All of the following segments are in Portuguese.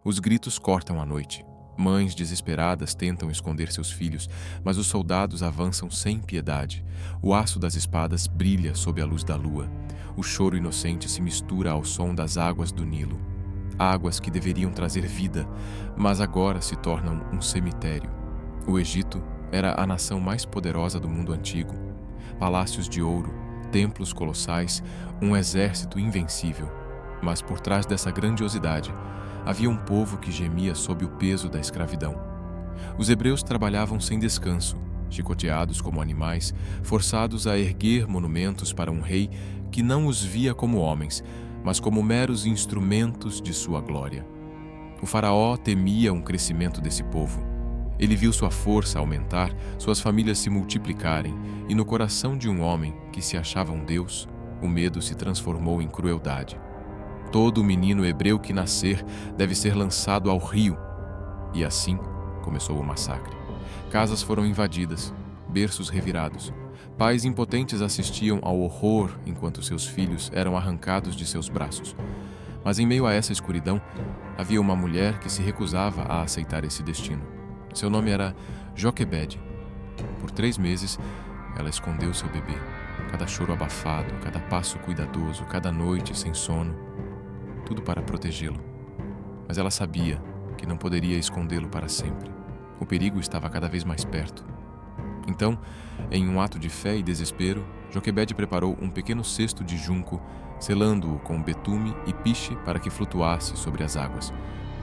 Os gritos cortam a noite. Mães desesperadas tentam esconder seus filhos, mas os soldados avançam sem piedade. O aço das espadas brilha sob a luz da lua. O choro inocente se mistura ao som das águas do Nilo. Águas que deveriam trazer vida, mas agora se tornam um cemitério. O Egito era a nação mais poderosa do mundo antigo. Palácios de ouro, templos colossais, um exército invencível. Mas por trás dessa grandiosidade, havia um povo que gemia sob o peso da escravidão. Os hebreus trabalhavam sem descanso, chicoteados como animais, forçados a erguer monumentos para um rei que não os via como homens, mas como meros instrumentos de sua glória. O faraó temia um crescimento desse povo. Ele viu sua força aumentar, suas famílias se multiplicarem, e no coração de um homem que se achava um deus, o medo se transformou em crueldade. Todo menino hebreu que nascer deve ser lançado ao rio. E assim começou o massacre. Casas foram invadidas, berços revirados. Pais impotentes assistiam ao horror enquanto seus filhos eram arrancados de seus braços. Mas em meio a essa escuridão, havia uma mulher que se recusava a aceitar esse destino. Seu nome era Joquebede. Por 3 meses, ela escondeu seu bebê. Cada choro abafado, cada passo cuidadoso, cada noite sem sono. Tudo para protegê-lo. Mas ela sabia que não poderia escondê-lo para sempre. O perigo estava cada vez mais perto. Então, em um ato de fé e desespero, Joquebede preparou um pequeno cesto de junco, selando-o com betume e piche para que flutuasse sobre as águas.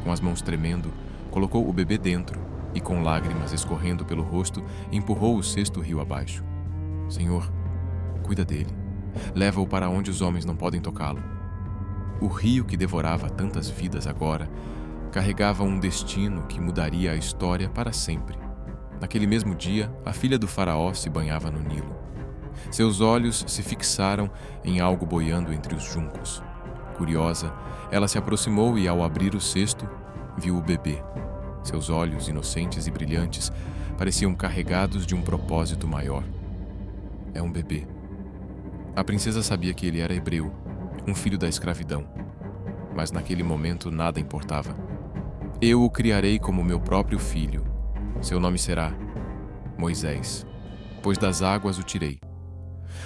Com as mãos tremendo, colocou o bebê dentro e, com lágrimas escorrendo pelo rosto, empurrou o cesto rio abaixo. Senhor, cuida dele. Leva-o para onde os homens não podem tocá-lo. O rio que devorava tantas vidas agora carregava um destino que mudaria a história para sempre. Naquele mesmo dia, a filha do faraó se banhava no Nilo. Seus olhos se fixaram em algo boiando entre os juncos. Curiosa, ela se aproximou e, ao abrir o cesto, viu o bebê. Seus olhos, inocentes e brilhantes, pareciam carregados de um propósito maior. É um bebê. A princesa sabia que ele era hebreu, um filho da escravidão. Mas naquele momento nada importava. Eu o criarei como meu próprio filho. Seu nome será Moisés, pois das águas o tirei.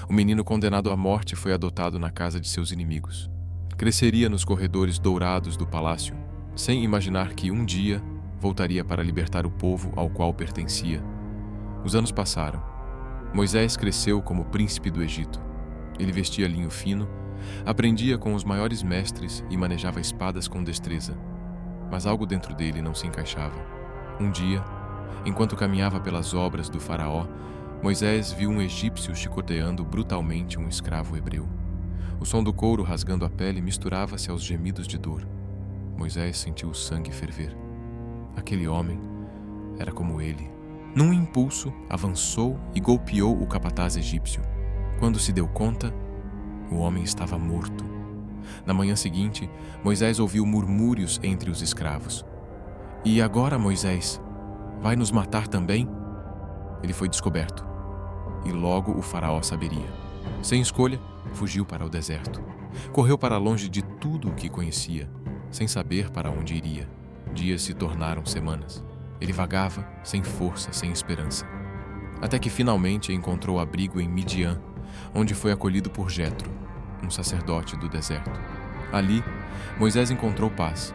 O menino condenado à morte foi adotado na casa de seus inimigos. Cresceria nos corredores dourados do palácio, sem imaginar que um dia voltaria para libertar o povo ao qual pertencia. Os anos passaram. Moisés cresceu como príncipe do Egito. Ele vestia linho fino, aprendia com os maiores mestres e manejava espadas com destreza. Mas algo dentro dele não se encaixava. Um dia, enquanto caminhava pelas obras do faraó, Moisés viu um egípcio chicoteando brutalmente um escravo hebreu. O som do couro rasgando a pele misturava-se aos gemidos de dor. Moisés sentiu o sangue ferver. Aquele homem era como ele. Num impulso, avançou e golpeou o capataz egípcio. Quando se deu conta, o homem estava morto. Na manhã seguinte, Moisés ouviu murmúrios entre os escravos. E agora, Moisés, vai nos matar também? Ele foi descoberto. E logo o faraó saberia. Sem escolha, fugiu para o deserto. Correu para longe de tudo o que conhecia, sem saber para onde iria. Dias se tornaram semanas. Ele vagava, sem força, sem esperança. Até que finalmente encontrou abrigo em Midian, onde foi acolhido por Jetro, um sacerdote do deserto. Ali, Moisés encontrou paz.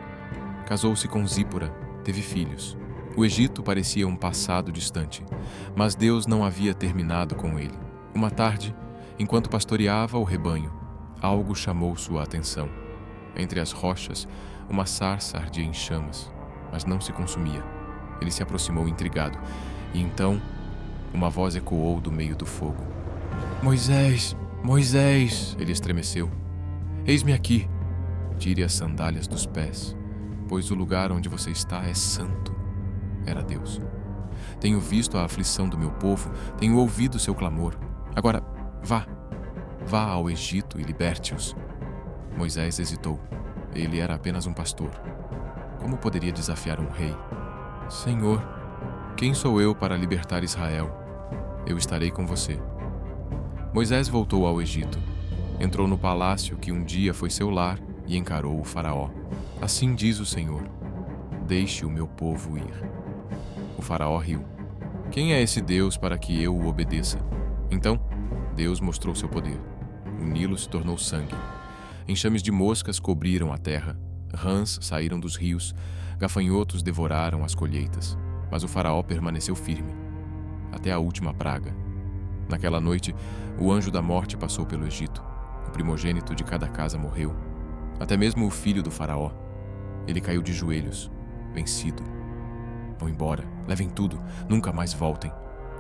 Casou-se com Zípora, teve filhos. O Egito parecia um passado distante, mas Deus não havia terminado com ele. Uma tarde, enquanto pastoreava o rebanho, algo chamou sua atenção. Entre as rochas, uma sarça ardia em chamas, mas não se consumia. Ele se aproximou intrigado, e então uma voz ecoou do meio do fogo. Moisés, Moisés, ele estremeceu. Eis-me aqui. Tire as sandálias dos pés, pois o lugar onde você está é santo. Era Deus. Tenho visto a aflição do meu povo, tenho ouvido seu clamor. Agora, vá ao Egito e liberte-os. Moisés hesitou. Ele era apenas um pastor. Como poderia desafiar um rei? Senhor, quem sou eu para libertar Israel? Eu estarei com você. Moisés voltou ao Egito. Entrou no palácio que um dia foi seu lar e encarou o faraó. Assim diz o Senhor: Deixe o meu povo ir. O faraó riu. Quem é esse Deus para que eu o obedeça? Então, Deus mostrou seu poder. O Nilo se tornou sangue. Enxames de moscas cobriram a terra. Rãs saíram dos rios. Gafanhotos devoraram as colheitas. Mas o faraó permaneceu firme, até a última praga. Naquela noite, o anjo da morte passou pelo Egito. O primogênito de cada casa morreu. Até mesmo o filho do faraó. Ele caiu de joelhos, vencido. Vão embora, levem tudo, nunca mais voltem.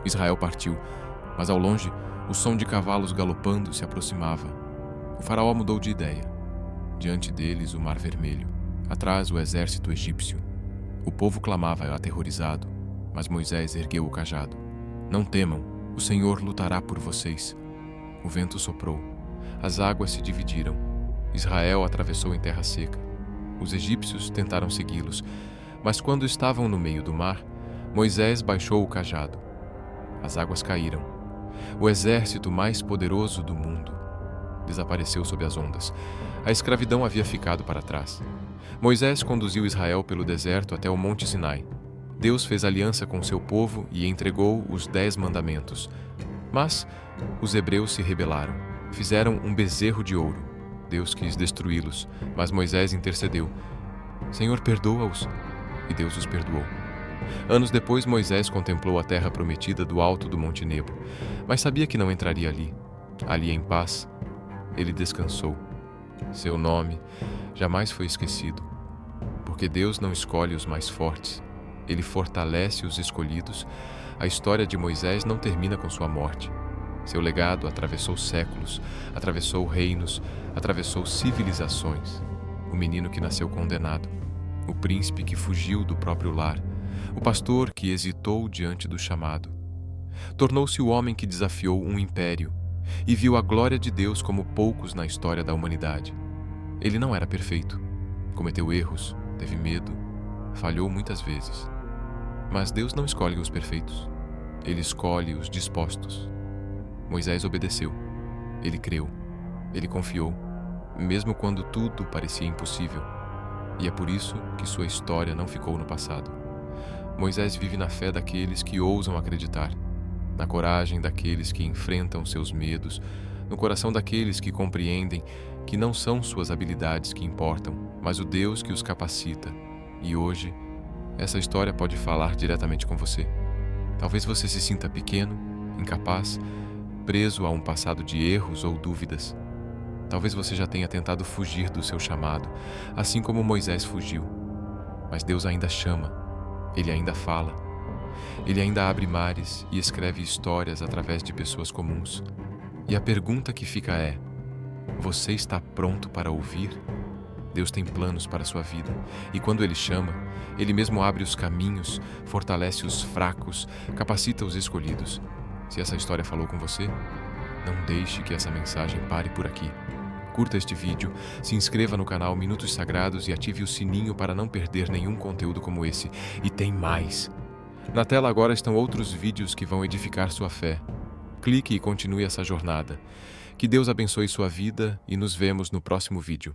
Israel partiu, mas ao longe, o som de cavalos galopando se aproximava. O faraó mudou de ideia. Diante deles, o Mar Vermelho. Atrás, o exército egípcio. O povo clamava aterrorizado, mas Moisés ergueu o cajado. Não temam, o Senhor lutará por vocês. O vento soprou. As águas se dividiram. Israel atravessou em terra seca. Os egípcios tentaram segui-los, mas quando estavam no meio do mar, Moisés baixou o cajado. As águas caíram. O exército mais poderoso do mundo desapareceu sob as ondas. A escravidão havia ficado para trás. Moisés conduziu Israel pelo deserto até o Monte Sinai. Deus fez aliança com seu povo e entregou os 10 mandamentos. Mas os hebreus se rebelaram. Fizeram um bezerro de ouro. Deus quis destruí-los, mas Moisés intercedeu. Senhor, perdoa-os. E Deus os perdoou. Anos depois, Moisés contemplou a terra prometida do alto do Monte Nebo, mas sabia que não entraria ali. Ali em paz, ele descansou. Seu nome jamais foi esquecido, porque Deus não escolhe os mais fortes. Ele fortalece os escolhidos. A história de Moisés não termina com sua morte. Seu legado atravessou séculos, atravessou reinos, atravessou civilizações. O menino que nasceu condenado, o príncipe que fugiu do próprio lar, o pastor que hesitou diante do chamado. Tornou-se o homem que desafiou um império e viu a glória de Deus como poucos na história da humanidade. Ele não era perfeito, cometeu erros, teve medo, falhou muitas vezes. Mas Deus não escolhe os perfeitos, Ele escolhe os dispostos. Moisés obedeceu, ele creu, ele confiou, mesmo quando tudo parecia impossível. E é por isso que sua história não ficou no passado. Moisés vive na fé daqueles que ousam acreditar, na coragem daqueles que enfrentam seus medos, no coração daqueles que compreendem que não são suas habilidades que importam, mas o Deus que os capacita. E hoje, essa história pode falar diretamente com você. Talvez você se sinta pequeno, incapaz, preso a um passado de erros ou dúvidas. Talvez você já tenha tentado fugir do seu chamado, assim como Moisés fugiu. Mas Deus ainda chama, Ele ainda fala. Ele ainda abre mares e escreve histórias através de pessoas comuns. E a pergunta que fica é: você está pronto para ouvir? Deus tem planos para a sua vida, e quando Ele chama, Ele mesmo abre os caminhos, fortalece os fracos, capacita os escolhidos. Se essa história falou com você, não deixe que essa mensagem pare por aqui. Curta este vídeo, se inscreva no canal Minutos Sagrados e ative o sininho para não perder nenhum conteúdo como esse. E tem mais! Na tela agora estão outros vídeos que vão edificar sua fé. Clique e continue essa jornada. Que Deus abençoe sua vida e nos vemos no próximo vídeo.